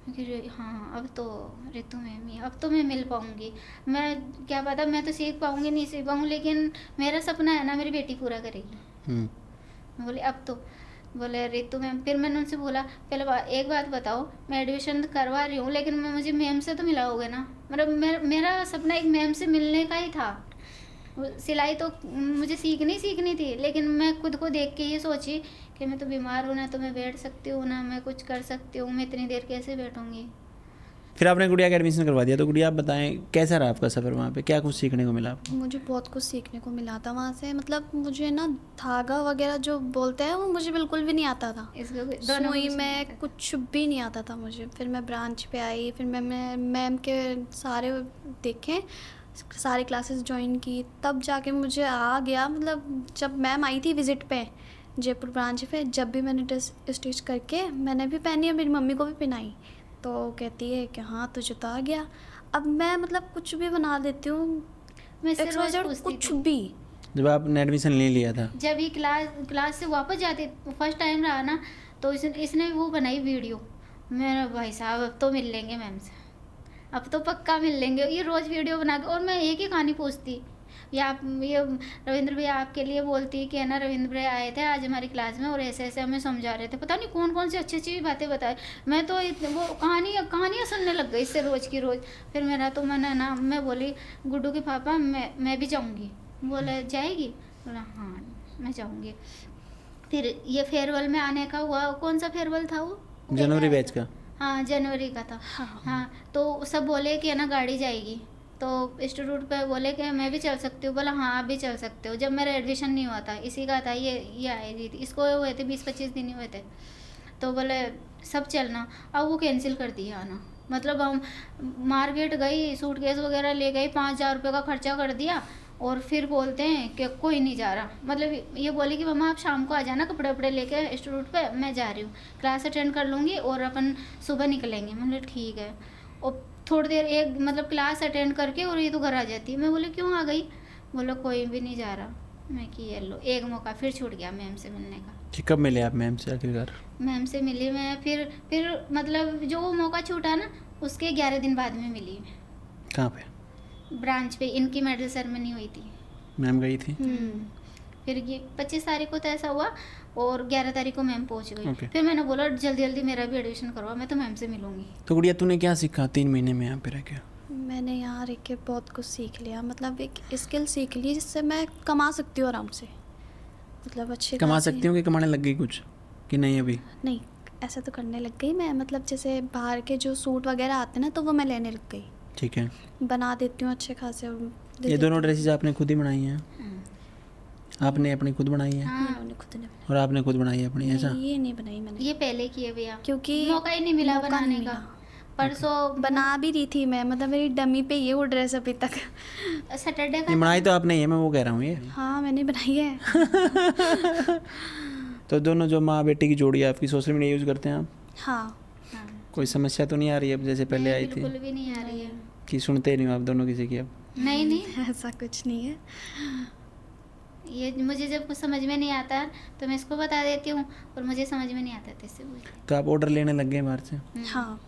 कि हाँ अब तो रितु मैम ही, अब तो मैं मिल पाऊँगी। मैं क्या पता मैं तो सीख पाऊँगी नहीं सीख पाऊँगी, लेकिन मेरा सपना है ना मेरी बेटी पूरा करेगी। मैं बोली अब तो। बोले रितु मैम। फिर मैंने उनसे बोला पहले एक बात बताओ, मैं एडमिशन करवा रही हूँ लेकिन मुझे मैम से तो मिलाओगे ना? मतलब मेरा सपना एक मैम से मिलने का ही था। सिलाई तो मुझे सीखनी थी, लेकिन मैं खुद को देख के ये सोची कि मैं तो बीमार हूँ ना, तो मैं बैठ सकती हूँ ना, मैं कुछ कर सकती हूँ, मैं इतनी देर कैसे बैठूँगी। फिर आपने गुड़िया का एडमिशन करवा दिया, तो गुड़िया आप बताएं कैसा रहा आपका सफ़र वहाँ पे, क्या कुछ सीखने को मिला आपको? मुझे बहुत कुछ सीखने को मिला था वहाँ से। मतलब मुझे ना धागा वगैरह जो बोलते हैं वो मुझे बिल्कुल भी नहीं आता था। सुई में कुछ भी नहीं आता था मुझे। फिर मैं ब्रांच पे आई, फिर मैं मैम के सारे देखे, सारी क्लासेस ज्वाइन की, तब जाके मुझे आ गया। मतलब जब मैम आई थी विज़िट पे जयपुर ब्रांच पे, जब भी मैंने ड्रेस स्टिच करके मैंने भी पहनी है, मेरी मम्मी को भी पहनाई, तो कहती है कि हाँ तुझे तो आ गया। अब मैं मतलब कुछ भी बना देती हूँ, मैं कुछ भी। जब आपने एडमिशन ले लिया था, जब ही क्लास से वापस जाते, फर्स्ट टाइम रहा ना, तो इसने वो बनाई वीडियो। मेरा भाई साहब अब तो मिल लेंगे मैम से, अब तो पक्का मिल लेंगे। ये रोज़ वीडियो बना के, और मैं एक ही कहानी पूछती, ये रविंद्र भैया आपके लिए बोलती कि है ना, रविंद्र भैया आए थे आज हमारी क्लास में और ऐसे ऐसे हमें समझा रहे थे, पता नहीं कौन कौन सी अच्छी अच्छी बातें बताए। मैं तो वो कहानियाँ सुनने लग गई इससे रोज़ की रोज़। फिर मैं बोली गुड्डू के पापा मैं भी जाऊँगी। बोले जाएगी? बोला हाँ मैं जाऊँगी। फिर ये फेयरवेल में आने का हुआ। कौन सा फेयरवेल था वो? जनवरी बैच का? हाँ जनवरी का था। हाँ तो सब बोले कि है ना गाड़ी जाएगी, तो इंस्टीट्यूट पे बोले कि मैं भी चल सकती हूँ। बोला हाँ आप भी चल सकते हो। जब मेरा एडमिशन नहीं हुआ था, इसी का था, ये आई रही थी, इसको हुए थे 20-25 दिन हुए थे, तो बोले सब चलना। अब वो कैंसिल कर दिया आना। मतलब हम मार्केट गई, सूटकेस वगैरह ले गई, 5,000 रुपये का खर्चा कर दिया, और फिर बोलते हैं कि कोई नहीं जा रहा। मतलब ये बोले कि मम्मा आप शाम को आ जाना कपड़े वपड़े लेके इंस्टीट्यूट पे, मैं जा रही हूँ, क्लास अटेंड कर लूँगी और अपन सुबह निकलेंगे। मैंने ठीक है। और थोड़ी देर एक मतलब क्लास अटेंड करके और ये तो घर आ जाती है। मैं बोले क्यों आ गई? बोलो कोई भी नहीं जा रहा। मैं कि ये लो, एक मौका फिर छूट गया मैम से मिलने का। कब मिले आप मैम से आखिरकार? मैम से मिली मैं फिर मतलब जो वो मौका छूटा ना, उसके 11 दिन बाद में मिली मैं। कहाँ पे? ब्रांच पे। इनकी मेडल सेरेमनी हुई थी, मैम गई थी। फिर ये 25 तारीख को तो ऐसा हुआ और 11 तारीख को मैम पहुंच गई। Okay. फिर मैंने बोला जल्दी जल्दी मेरा भी एडमिशन करवा, मैं तो मैम से मिलूंगी। तो गुड़िया तूने क्या सीखा 3 महीने में यहाँ पे रह के? मैंने यहाँ रह के बहुत कुछ सीख लिया, मतलब एक स्किल सीख ली जिससे मैं कमा सकती हूँ आराम से, मतलब अच्छे कमा खासे। सकती हूँ कि कमाने लग गई कुछ कि नहीं अभी? नहीं, ऐसा तो करने लग गई मैं, मतलब जैसे बाहर के जो सूट वगैरह आते हैं ना, तो वो मैं लेने लग गई, ठीक है। बना देती हूँ अच्छे खासे। ये दोनों ड्रेसेस आपने खुद ही बनाई हैं? आपने अपनी खुद बनाई है उन्होंने खुद ने और आपने खुद बनाई है अपनी, ऐसा? ये नहीं बनाई मैंने, ये पहले की है भैया, क्योंकि मौका ही नहीं मिला मौका बनाने नहीं का। मिला। परसों बना भी रही थी मैं, मतलब मेरी डमी पे ये वो ड्रेस अभी तक। सैटरडे ये का बनाई तो आपने ही है, मैं वो कह रहा हूँ ये। हाँ मैंने बनाई है। तो दोनों जो माँ बेटी की जोड़ी आपकी सोशल मीडिया यूज़ करते हैं आप? हाँ। हाँ, कोई समस्या तो नहीं आ रही है अब जैसे पहले आई थी बिल्कुल भी नहीं आ रही है। कि सुनते नहीं हो आप दोनों किसी की अब? नहीं नहीं, ऐसा कुछ नहीं है। ये मुझे जब कुछ समझ में नहीं आता तो मैं इसको बता देती हूँ, और मुझे समझ में नहीं आता तो इससे बोलती तो आप ऑर्डर लेने लग गए बाहर से? हूँ। हाँ,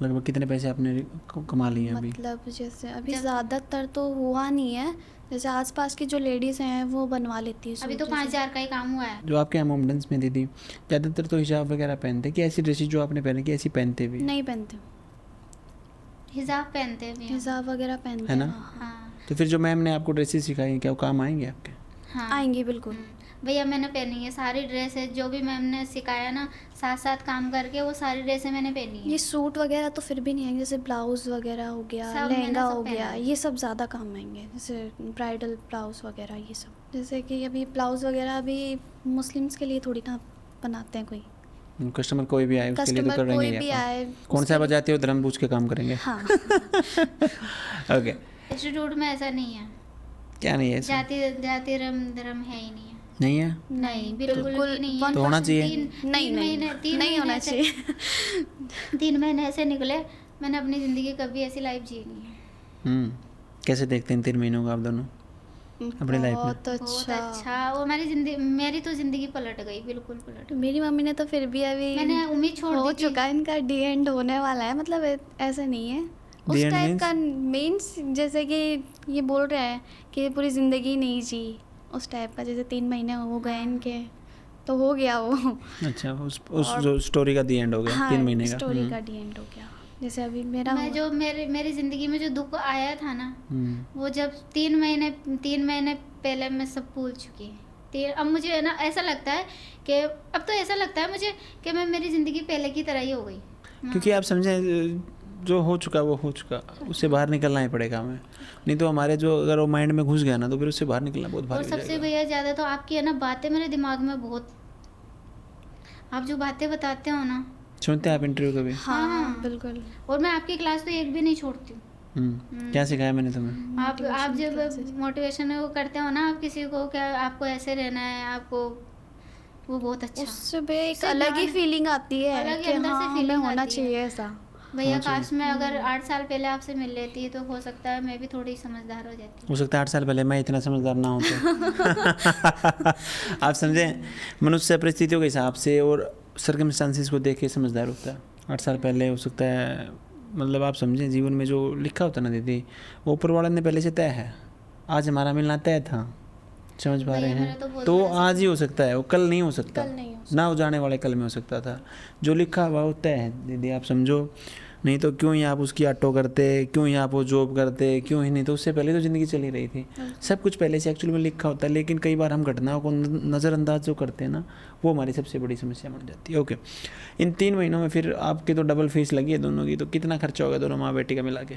लगभग कितने पैसे आपने कमा लिए हैं अभी? मतलब जैसे अभी ज़्यादातर तो हुआ नहीं है, जैसे आसपास की जो लेडीज़ हैं वो बनवा लेती है अभी सूट तो जैसे। 5,000 का ही काम हुआ है। जो आपके यहाँ मोमेंट्स में दीदी ज़्यादातर तो हिजाब वगैरह पहनते हैं कि ऐसी ड्रेसेस जो आपने पहने कि ऐसी पहनते भी? नहीं पहनते, हिजाब पहनते हैं भैया। हिजाब वगैरह पहनते है ना? हैं, हाँ। हाँ तो फिर जो मैम ने आपको ड्रेसेस सिखाई हैं क्या वो काम आएंगे आपके? हाँ आएंगी बिल्कुल। भैया, मैंने पहनी है सारी ड्रेसेस, जो भी मैम ने सिखाया ना, साथ साथ काम करके वो सारी ड्रेसें मैंने पहनी है। ये सूट वगैरह तो फिर भी नहीं आएंगे, जैसे ब्लाउज वगैरह हो गया, सब मैंने लहंगा सब हो पहना गया, है। ये सब ज़्यादा काम आएंगे, जैसे ब्राइडल ब्लाउज वगैरह ये सब। जैसे कि अभी ब्लाउज वगैरह अभी मुस्लिम्स के लिए थोड़ी ना बनाते हैं कोई, कस्टमर कोई भी आए उसके लिए तो कस्टमर करेंगे कोई ही भी आप। आए कौन सा बजाते हो धर्म पूछ के काम करेंगे? हाँ। ओके। इंस्टीट्यूट में ऐसा नहीं है, क्या नहीं है ऐसा? जाति जाति धर्म है ही नहीं है। नहीं है? नहीं, बिल्कुल भी नहीं है। तो होना चाहिए। नहीं नहीं नहीं होना चाहिए। 3 महीने ऐसे निकले, मैंने अपनी ज़िंदगी कभी ऐसी लाइफ जी नहीं है। कैसे देखते हैं 3 महीनों का आप दोनों अपनी लाइफ में? बहुत बहुत अच्छा। अच्छा, वो हमारी जिंदगी, मेरी तो ज़िंदगी पलट गई, बिल्कुल पलट गई। मेरी मम्मी ने तो फिर भी अभी मैंने उम्मीद छोड़ हो दी थी। चुका है, इनका डी एंड होने वाला है, मतलब ऐसा नहीं है उस The end टाइप means? का मीन्स, जैसे कि ये बोल रहे हैं कि पूरी ज़िंदगी नहीं जी, उस टाइप का, जैसे 3 महीने हो गए इनके तो हो गया वो। अच्छा, उस जो स्टोरी का दी एंड हो गया। हाँ, 3 महीने का। स्टोरी का डी एंड हो गया। जैसे अभी मेरा मैं जो मेरी ज़िंदगी में जो दुख आया था ना, हम्म। वो जब 3 महीने पहले मैं सब भूल चुकी। अब मुझे है ना ऐसा लगता है कि अब तो ऐसा लगता है मुझे कि मैं मेरी ज़िंदगी पहले की तरह ही हो गई। क्योंकि आप समझें जो हो चुका वो हो चुका, उससे बाहर निकलना ही पड़ेगा हमें, नहीं तो हमारे जो अगर वो माइंड में घुस गया ना तो फिर उससे बाहर निकलना बहुत और भारी हो सबसे जाएगा। भैया ज़्यादा तो आपकी है ना बातें मेरे दिमाग में बहुत, आप जो बातें बताते हो ना। सुनते हैं आप इंटरव्यू कभी? हाँ बिल्कुल। और मैं आपकी क्लास तो एक भी नहीं छोड़ती हूँ। क्या सिखाया मैंने तुम्हें? आप जब मोटिवेशन वो करते हो ना, आप किसी को क्या आपको ऐसे रहना है, आपको वो बहुत अच्छा। उससे भी एक उससे अलग ही ध्यान- फीलिंग आती है अलग ही कि अंदर से हाँ हमें feeling होना आती है। चाहिए ऐसा। भैया हाँ जी। काश मैं अगर 8 साल पहले आपसे मिल लेती तो हो सकता है मैं भी थोड़ी समझदार हो जाती। हो सकता है 8 साल पहले मैं इतना समझदार ना होता। आप समझें, मनुष्य परिस्थितियों के हिसाब से और सर्कमस्टांसिस को देख के समझदार होता है। 8 साल पहले हो सकता है, मतलब आप समझें जीवन में जो लिखा होता है ना दीदी, वो ऊपर वाले ने पहले से तय है। आज हमारा मिलना तय था, समझ पा रहे भैया, हैं? मेरा तो बहुत तो बड़ा आज ही हो सकता है, वो कल नहीं हो सकता। कल नहीं हो ना हो जाने वाले कल में हो सकता था। जो लिखा हुआ वो तय है दीदी, आप समझो। नहीं तो क्यों ही आप उसकी ऑटो करते, क्यों ही आप वो जॉब करते, क्यों ही नहीं, तो उससे पहले तो ज़िंदगी चली रही थी। सब कुछ पहले से एक्चुअली में लिखा होता है, लेकिन कई बार हम घटनाओं को नज़रअंदाज जो करते हैं ना, वो हमारी सबसे बड़ी समस्या बन जाती है। ओके, इन 3 महीनों में फिर आपकी तो डबल फीस लगी है दोनों की, तो कितना खर्चा होगा दोनों माँ बेटी का मिला के?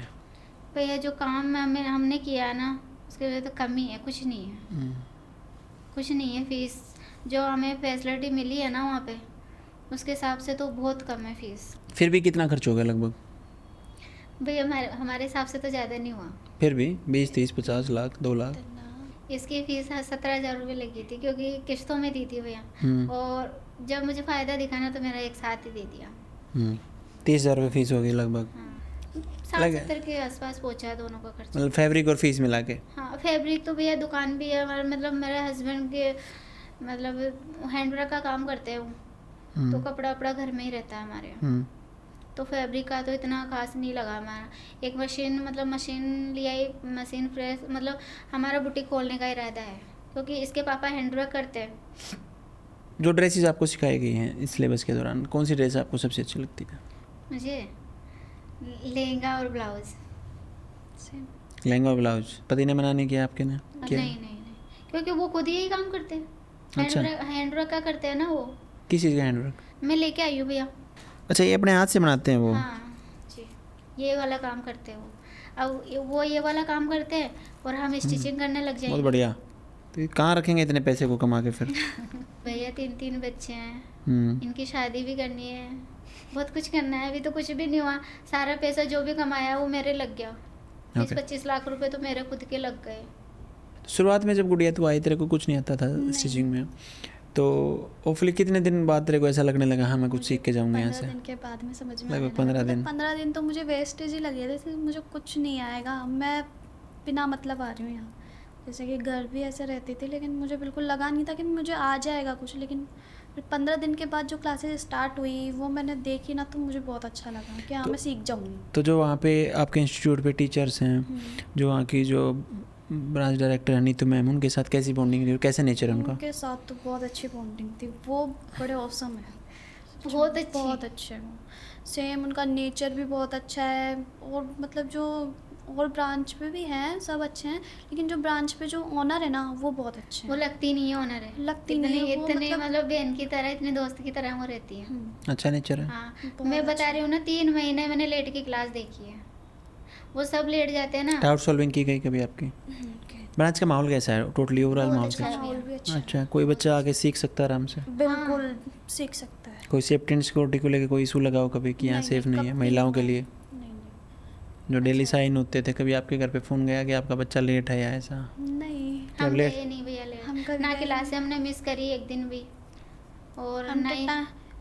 भैया जो काम हमने किया ना, उसके वजह तो कम ही है, कुछ नहीं है। कुछ नहीं है। फीस जो हमें फैसिलिटी मिली है ना वहाँ पे, उसके हिसाब से तो बहुत कम है फीस। फिर भी कितना खर्च हो गया लगभग? भैया हमारे हिसाब से तो ज़्यादा नहीं हुआ। फिर भी 20, 30, 50 लाख, 2 लाख? इसकी फीस 17,000 रुपये लगी थी, क्योंकि किस्तों में दी थी भैया। और जब मुझे फ़ायदा दिखा ना तो मेरा एक साथ ही दे दिया। 30,000 रुपये फीस हो गई लगभग। हाँ, 60-70 के आसपास पहुँचा है दोनों का खर्चा। मतलब फैब्रिक और फीस मिला के? हाँ, फैब्रिक तो भैया दुकान भी है, मतलब मेरे हस्बैंड के मतलब हैंडवर्क का काम करते हैं वो, तो कपड़ा वपड़ा घर में ही रहता है हमारे यहाँ। तो फैब्रिक का तो इतना खास नहीं लगा हमारा। एक मशीन लिया ही, मशीन प्रेस, मतलब हमारा बुटीक खोलने का इरादा है, क्योंकि इसके पापा हैंडवर्क करते हैं। जो ड्रेसेस आपको सिखाई गई हैं इस सिलेबस के दौरान, कौन सी ड्रेस आपको सबसे अच्छी लगती है? मुझे लहंगा और ब्लाउज। सेम। लहंगा और ब्लाउज पति ने मना नहीं किया आपके ने? नहीं नहीं नहीं, क्योंकि वो खुद ही काम करते हैं। अच्छा। हैंडवर्क का करते हैं ना वो। किस चीज़ का हैंडवर्क? मैं लेके आई हूँ भैया। अच्छा, ये अपने हाथ से बनाते हैं वो? हाँ जी, ये वाला काम करते हैं वो। अब वो ये वाला काम करते हैं और हम स्टिचिंग करने लग बहुत जाएंगे। बढ़िया। तो ये कहाँ रखेंगे इतने पैसे को कमा के फिर? भैया 3 बच्चे हैं, हम्म। इनकी शादी भी करनी है, बहुत कुछ करना है। अभी तो कुछ भी नहीं हुआ, सारा पैसा जो भी कमाया वो मेरे लग गया। 20-25 लाख रुपए तो मेरे खुद के लग गए। शुरुआत में जब गुड़िया तू आई तेरे को कुछ नहीं आता था स्टिचिंग में, तो होपफुली कितने दिन बाद तेरे को ऐसा लगने लगा हाँ मैं कुछ सीख के जाऊँगा यहाँ से? 15 दिन के बाद में समझ में लगभग 15 दिन। 15 दिन तो मुझे वेस्टेज ही लगे थे, मुझे कुछ नहीं आएगा, मैं बिना मतलब आ रही हूँ यहाँ। जैसे कि घर भी ऐसे रहती थी, लेकिन मुझे बिल्कुल लगा नहीं था कि मुझे आ जाएगा कुछ। लेकिन फिर 15 दिन के बाद जो क्लासेस स्टार्ट हुई वो मैंने देखी ना, तो मुझे बहुत अच्छा लगा कि हाँ मैं सीख जाऊँगी। तो जो वहाँ पे आपके इंस्टीट्यूट पे टीचर्स हैं, जो वहाँ की जो ब्रांच डायरेक्टर है नीतू मैम, उनके साथ कैसी बॉन्डिंग थी, कैसा नेचर है उनका? उनके साथ तो बहुत अच्छी बॉन्डिंग थी, वो बड़े औसम है, बहुत अच्छी। बहुत अच्छे हैं। सेम उनका नेचर भी बहुत अच्छा है। और मतलब जो और ब्रांच पे भी हैं सब अच्छे हैं, लेकिन जो ब्रांच पे जो ओनर है ना वो बहुत अच्छे वो हैं। लगती नहीं है ओनर है, लगती नहीं है वो, इतने मतलब बहन की तरह, इतने दोस्त की तरह वो रहती है। अच्छा नेचर है। हाँ, बहुत मैं बता अच्छा। रही हूँ ना, 3 महीने मैंने लेट की क्लास देखी है। वो सब लेट जाते हैं ना। डाउट सॉल्विंग की गई कभी आपकी? ब्रांच का माहौल कैसा है टोटली ओवरऑल बहुत माहौल अच्छा कैसा है। माहौल भी अच्छा है? है। अच्छा, कोई बच्चा आके सीख सकता है आराम से? बिल्कुल सीख सकता है। कोई सेफ्टी एंड सिक्योरिटी को लेकर कोई इशू लगाओ कभी कि यहाँ नहीं, सेफ नहीं है कभी महिलाओं के नहीं। लिए? नहीं जो डेली साइन होते थे, कभी आपके घर पे फ़ोन गया कि आपका बच्चा लेट है या ऐसा? नहीं, हम लेट? गए नहीं भैया लेट, हम कभी ना गए क्लास हमने मिस करी एक दिन भी, और हम ना तो ही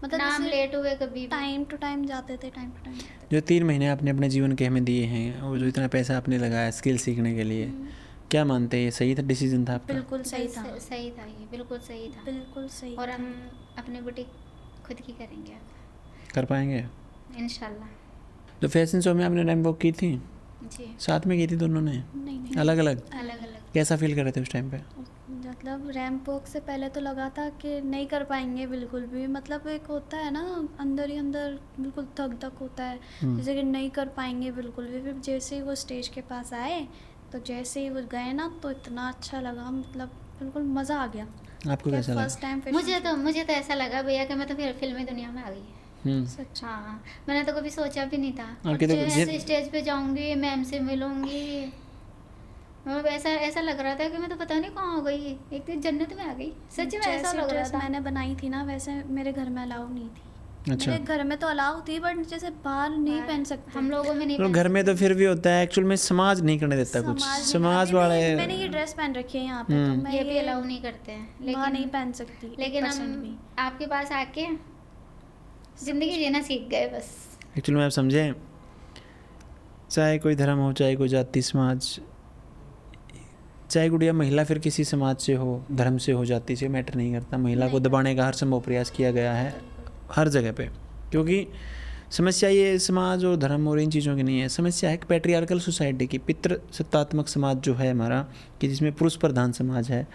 मतलब ना हम जैसे लेट हुए कभी भी। टाइम टू टाइम जाते थे, टाइम टू टाइम जाते जो 3 महीने आपने अपने जीवन के हमें दिए हैं और जो इतना पैसा आपने लगाया स्किल सीखने के लिए, क्या मानते हैं ये सही था डिसीजन था थे। आपका? बिल्कुल सही था, सही था, ये बिल्कुल सही था। बिल्कुल सही। और हम अपनी बुटीक खुद की करेंगे कर पाएंगे इंशाल्लाह। तो फैशन शो में आपने रैंप वॉक की थी? जी, साथ में की थी दोनों ने? नहीं नहीं, अलग अलग? अलग अलग। कैसा फील कर रहे थे उस टाइम पे? मतलब रैंप वॉक से पहले तो लगा था कि नहीं कर पाएंगे बिल्कुल भी। मतलब एक होता है ना अंदर ही अंदर बिल्कुल धक धक होता है, जैसे कि नहीं कर पाएंगे बिल्कुल भी। फिर जैसे ही वो स्टेज के पास आए, तो जैसे ही वो गए ना, तो इतना अच्छा लगा, मतलब बिल्कुल मज़ा आ गया। आपको कैसा लगा? फर्स्ट टाइम मुझे तो ऐसा लगा भैया कि मैं तो फिर फिल्मी दुनिया में आ गई। सच। हाँ, मैंने तो कभी सोचा भी नहीं था आपके तो ऐसे स्टेज पे जाऊंगी, मैम से मिलूंगी। मतलब ऐसा लग रहा था कि मैं तो पता नहीं कहाँ हो गई, एक तो जन्नत में आ गई। सच में ऐसा जैसे लग रहा ड्रेस था। मैंने बनाई थी ना, वैसे मेरे घर में अलाउ नहीं थी। अच्छा। मेरे घर में तो अलाउ थी, बट जैसे बाहर नहीं पहन सकते हम लोगों में नहीं तो पहन घर में तो फिर भी होता है, एक्चुअल में समाज नहीं करने देता कुछ। समाज अभी वाले मैंने ये ड्रेस पहन रखी है यहाँ पे, तो मैं ये भी अलाउ नहीं करते हैं, बाहर नहीं लेकिन पहन सकती। लेकिन 1% हम भी। आपके पास आके जिंदगी जीना सीख गए बस। एक्चुअल में आप समझें, चाहे कोई धर्म हो, चाहे कोई जाति समाज, चाहे गुड़िया महिला फिर किसी समाज से हो, धर्म से हो, जाति से, मैटर नहीं करता। महिला को दबाने का हर संभव प्रयास किया गया है हर जगह पे, क्योंकि समस्या ये समाज और धर्म और इन चीज़ों की नहीं है। समस्या है पैट्रियार्कल सोसाइटी की, पितृ सत्तात्मक समाज जो है हमारा, कि जिसमें पुरुष प्रधान समाज है।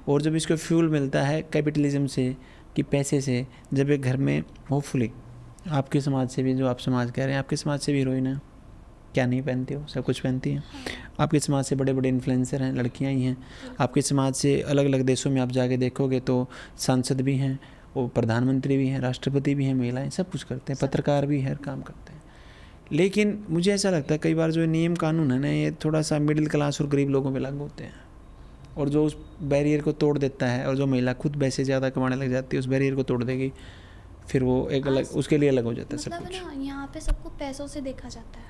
और जब इसको फ्यूल मिलता है कैपिटलिज्म से, कि पैसे से, जब एक घर में होपफुली आपके समाज से भी, जो आप समाज कह रहे हैं, आपके समाज से भी हीरोइन है, क्या नहीं पहनती हो, सब कुछ पहनती हैं। आपके समाज से बड़े बड़े इन्फ्लुएंसर हैं, लड़कियां ही हैं। आपके समाज से अलग अलग देशों में आप जाके देखोगे तो सांसद भी हैं, वो प्रधानमंत्री भी हैं, राष्ट्रपति भी हैं, महिलाएं सब कुछ करते हैं, पत्रकार भी हर काम करते हैं। लेकिन मुझे ऐसा लगता है कई बार जो नियम कानून है ना, ये थोड़ा सा मिडिल क्लास और गरीब लोगों पे लागू होते हैं, और जो उस बैरियर को तोड़ देता है, और जो महिला खुद पैसे ज़्यादा कमाने लग जाती है, उस बैरियर को तोड़ देगी, फिर वो एक अलग, उसके लिए अलग हो जाता है सब मतलब कुछ। ना यहाँ पे सबको पैसों से देखा जाता है,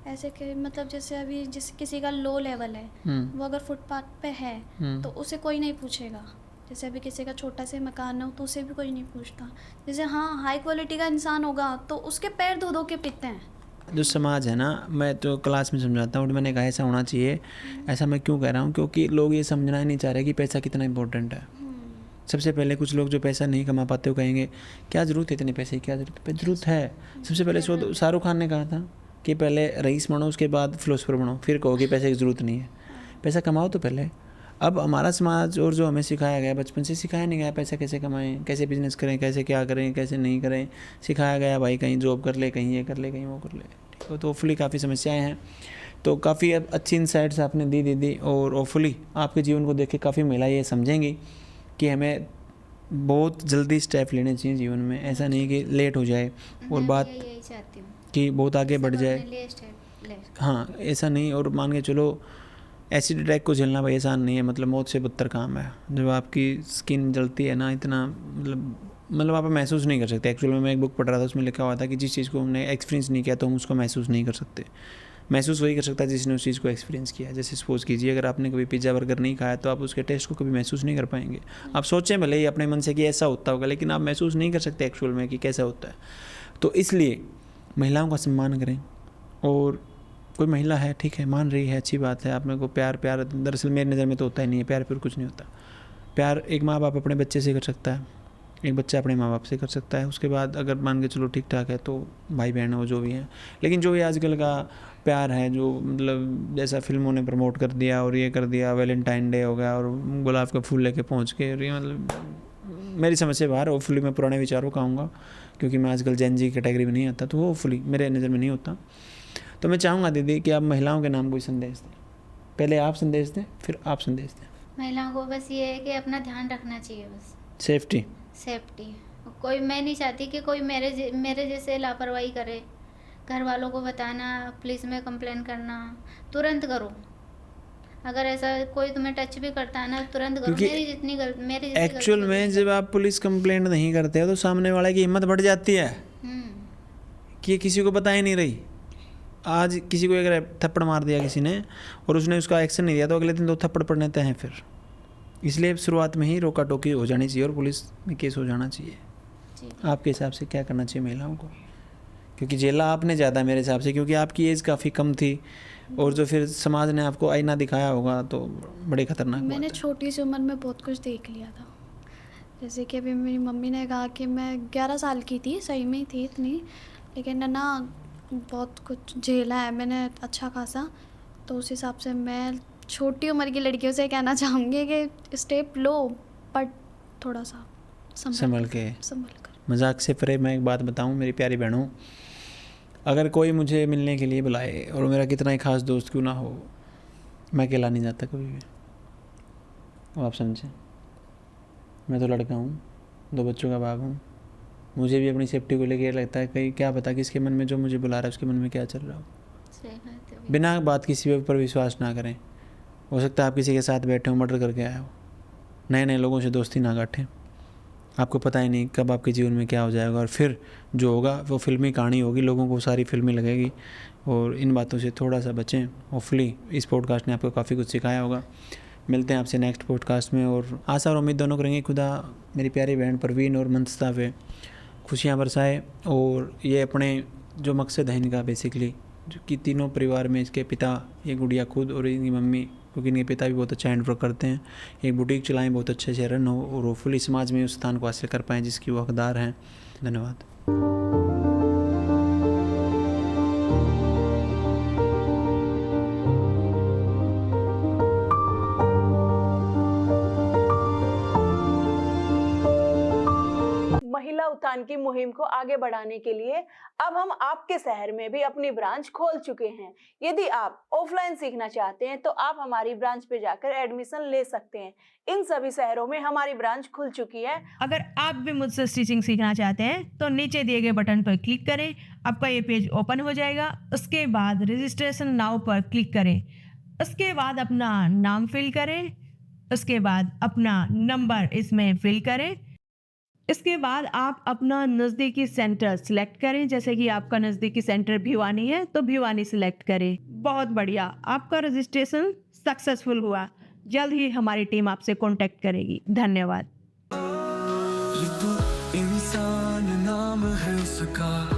ऐसे कि मतलब जैसे अभी जिस किसी का लो लेवल है, वो अगर फुटपाथ पे है तो उसे कोई नहीं पूछेगा। जैसे अभी किसी का छोटा सा मकान हो तो उसे भी कोई नहीं पूछता। जैसे हाँ हाई क्वालिटी का इंसान होगा तो उसके पैर धो धो के पीते हैं। जो समाज है ना, मैं तो क्लास में समझाता हूँ, मैंने कहा ऐसा होना चाहिए। ऐसा मैं क्यों कह रहा हूँ, क्योंकि लोग ये समझना ही नहीं चाह रहे कि पैसा कितना इंपॉर्टेंट है। सबसे पहले कुछ लोग जो पैसा नहीं कमा पाते वो कहेंगे क्या ज़रूरत है इतने पैसे की, क्या ज़रूरत है। सबसे पहले शाहरुख खान ने कहा था कि पहले रईस बनो, उसके बाद फिलोसफर बनो, फिर कहो कि पैसे की ज़रूरत नहीं है। पैसा कमाओ तो पहले। अब हमारा समाज और जो हमें सिखाया गया, बचपन से सिखाया नहीं गया पैसा कैसे कमाएं, कैसे बिजनेस करें, कैसे क्या करें, कैसे नहीं करें। सिखाया गया भाई कहीं जॉब कर ले, कहीं ये कर ले, कहीं वो कर ले। ठीक है, तो होपफुली काफ़ी समस्याएं हैं। तो काफ़ी अच्छी इंसाइट्स आपने दी दीदी, और होपफुली आपके जीवन को देख के काफ़ी महिलाएं ये समझेंगी कि हमें बहुत जल्दी स्टेप लेने चाहिए जीवन में, ऐसा नहीं कि लेट हो जाए और बात यही चाहती हूँ कि बहुत आगे बढ़ जाए। हाँ, ऐसा नहीं। और मान के चलो एसिड अटैक को झेलना भाई आसान नहीं है, मतलब मौत से बदतर काम है। जब आपकी स्किन जलती है ना, इतना मतलब आप महसूस नहीं कर सकते। एक्चुअल में मैं एक बुक पढ़ रहा था, उसमें लिखा हुआ था कि जिस चीज़ को हमने एक्सपीरियंस नहीं किया तो हम उसको महसूस नहीं कर सकते। महसूस वही कर सकता है जिसने उस चीज़ को एक्सपीरियंस किया है। जैसे सपोज कीजिए अगर आपने कभी पिज़्ज़ा बर्गर नहीं खाया तो आप उसके टेस्ट को कभी महसूस नहीं कर पाएंगे। आप सोचें भले ही अपने मन से कि ऐसा होता होगा, लेकिन आप महसूस नहीं कर सकते एक्चुअल में कि कैसा होता है। तो इसलिए महिलाओं का सम्मान करें। और कोई महिला है, ठीक है, मान रही है, अच्छी बात है। आप मेरे को प्यार दरअसल मेरी नज़र में तो होता ही नहीं है। प्यार फिर कुछ नहीं होता। प्यार एक माँ बाप अपने बच्चे से कर सकता है, एक बच्चा अपने माँ बाप से कर सकता है। उसके बाद अगर मान के चलो ठीक ठाक है तो भाई बहन हो जो भी हैं। लेकिन जो ये आजकल का प्यार है, जो मतलब जैसा फिल्मों ने प्रमोट कर दिया और ये कर दिया, वैलेंटाइन डे हो गया और गुलाब का फूल लेके पहुँच के, और ये मतलब मेरी समझ से बाहर। होपफुली मैं पुराने विचारों का आऊँगा क्योंकि मैं आजकल जेन जी कैटेगरी में नहीं आता, तो होपफुली मेरे नज़र में नहीं होता। तो मैं चाहूँगा दीदी कि आप महिलाओं के नाम कोई संदेश दें। पहले आप संदेश दें, फिर आप संदेश दें। महिलाओं को बस ये है कि अपना ध्यान रखना चाहिए, बस सेफ्टी। कोई, मैं नहीं चाहती कि कोई मेरे जैसे लापरवाही करे। घर वालों को बताना, पुलिस में कंप्लेन करना, तुरंत करो। अगर ऐसा कोई तुम्हें टच भी करता है ना, तुरंत करो। मेरी जैसी एक्चुअल में जब आप पुलिस कंप्लेंट नहीं करते हो तो सामने वाले की हिम्मत बढ़ जाती है कि ये किसी को पता ही नहीं रही। आज किसी को अगर थप्पड़ मार दिया किसी ने और उसने उसका एक्शन नहीं दिया तो अगले दिन 2 थप्पड़ पड़ने तय हैं फिर। इसलिए शुरुआत में ही रोका टोकी हो जानी चाहिए और पुलिस में केस हो जाना चाहिए। आपके हिसाब से क्या करना चाहिए महिलाओं को? क्योंकि झेला आपने ज़्यादा मेरे हिसाब से, क्योंकि आपकी एज काफ़ी कम थी और जो फिर समाज ने आपको आईना दिखाया होगा तो बड़े खतरनाक। मैंने छोटी सी उम्र में बहुत कुछ देख लिया था। जैसे कि अभी मेरी मम्मी ने कहा कि मैं 11 साल की थी, सही में थी इतनी, लेकिन ना बहुत कुछ झेला है मैंने अच्छा खासा। तो उस हिसाब से मैं छोटी उम्र की लड़कियों से कहना चाहूँगी कि स्टेप लो, बट थोड़ा सा संभल कर। मजाक से परे मैं एक बात बताऊँ मेरी प्यारी बहनों, अगर कोई मुझे मिलने के लिए बुलाए और मेरा कितना ही खास दोस्त क्यों ना हो, मैं अकेला नहीं जाता कभी भी। वो आप समझें, मैं तो लड़का हूँ, 2 बच्चों का बाप हूँ। मुझे भी अपनी सेफ्टी को लेकर लगता है कहीं क्या पता किसके मन में जो मुझे बुला रहा है उसके मन में क्या चल रहा हो। बिना बात किसी पर विश्वास ना करें। हो सकता है आप किसी के साथ बैठे हो, मर्डर करके आए हो। नए लोगों से दोस्ती ना गांठें। आपको पता ही नहीं कब आपके जीवन में क्या हो जाएगा, और फिर जो होगा वो फिल्मी कहानी होगी, लोगों को सारी फिल्मी लगेगी। और इन बातों से थोड़ा सा बचें। होपफुली इस पॉडकास्ट ने आपको काफ़ी कुछ सिखाया होगा। मिलते हैं आपसे नेक्स्ट पॉडकास्ट में, और आशा और उम्मीद दोनों करेंगे खुदा मेरी प्यारी बहन परवीन और मंतस्ता पे खुशियाँ बरसाए। और ये अपने जो मकसद है इनका बेसिकली, जो कि तीनों परिवार में इसके पिता, ये गुड़िया खुद और इनकी मम्मी, क्योंकि इनके पिता भी बहुत अच्छा हैंड वर्क करते हैं, एक बुटीक चलाएं, बहुत अच्छे से रन हो और होपफुली समाज में उस स्थान को हासिल कर पाएँ जिसकी वो हकदार हैं। धन्यवाद। महिला उत्थान की मुहिम को आगे बढ़ाने के लिए अब हम आपके शहर में भी अपनी ब्रांच खोल चुके हैं। यदि आप ऑफलाइन सीखना चाहते हैं तो आप हमारी ब्रांच पे जाकर एडमिशन ले सकते हैं। इन सभी शहरों में हमारी ब्रांच खुल चुकी है। अगर आप भी मुझसे स्टिचिंग सीखना चाहते हैं तो नीचे दिए गए बटन पर क्लिक करें, आपका ये पेज ओपन हो जाएगा। उसके बाद रजिस्ट्रेशन नाउ पर क्लिक करें, उसके बाद अपना नाम फिल करें, उसके बाद अपना नंबर इसमें फिल करें। इसके बाद आप अपना नज़दीकी सेंटर सिलेक्ट करें। जैसे कि आपका नज़दीकी सेंटर भिवानी है तो भिवानी सिलेक्ट करें। बहुत बढ़िया, आपका रजिस्ट्रेशन सक्सेसफुल हुआ। जल्द ही हमारी टीम आपसे कांटेक्ट करेगी। धन्यवाद। इंसान नाम है उसका।